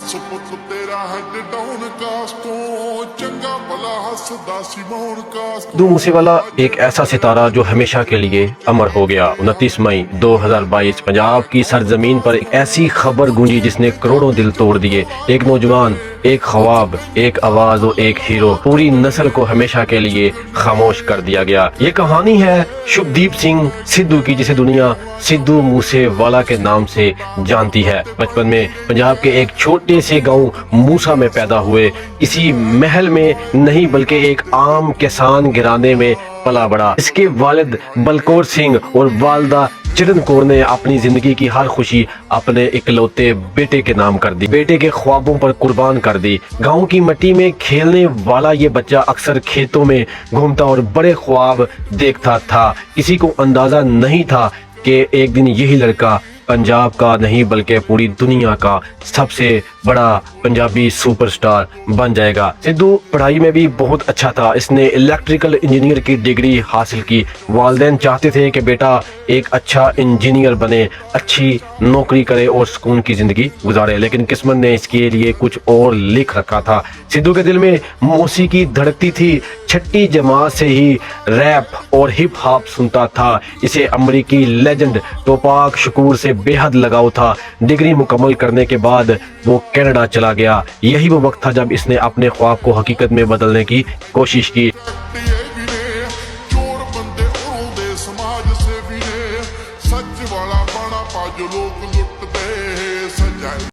सुपुत तेरा head down कास्टो चंगा भला हसदा सिमोन कास्ट। सिद्धू मूसेवाला एक ऐसा सितारा जो हमेशा के लिए अमर हो गया। 29 मई 2022 पंजाब की सरजमीन पर एक ऐसी खबर गूंजी जिसने करोड़ों दिल तोड़ दिए। एक नौजवान, एक ख्वाब, एक आवाज और एक हीरो, पूरी नस्ल को हमेशा के लिए खामोश कर दिया गया। ये कहानी है शुभदीप सिंह सिद्धू की, जिसे दुनिया सिद्धू मूसेवाला के नाम से जानती है। बचपन में पंजाब के एक छोटे से गांव मूसा में पैदा हुए। किसी महल में नहीं बल्कि एक आम किसान घराने में पला बड़ा। इसके वालिद बलकौर सिंह और वालदा चिरन कौर ने अपनी जिंदगी की हर खुशी अपने इकलौते बेटे के नाम कर दी, बेटे के ख्वाबों पर कुर्बान कर दी। गांव की मिट्टी में खेलने वाला ये बच्चा अक्सर खेतों में घूमता और बड़े ख्वाब देखता था। किसी को अंदाजा नहीं था कि एक दिन यही लड़का पंजाब का नहीं बल्कि पूरी दुनिया का सबसे बड़ा पंजाबी सुपरस्टार बन जाएगा। सिद्धू पढ़ाई में भी बहुत अच्छा था। इसने इलेक्ट्रिकल इंजीनियर की डिग्री हासिल की। वालिदैन चाहते थे कि बेटा एक अच्छा इंजीनियर बने, अच्छी नौकरी करे और सुकून की जिंदगी गुजारे, लेकिन किस्मत ने इसके लिए कुछ और लिख रखा था। सिद्धू के दिल में मौसीकी धड़कती थी। छठी जमात से ही रैप और हिप हॉप सुनता था। इसे अमेरिकी लेजेंड टोपाक शकूर से बेहद लगाव था। डिग्री मुकम्मल करने के बाद वो कनाडा चला गया। यही वो वक्त था जब इसने अपने ख्वाब को हकीकत में बदलने की कोशिश की।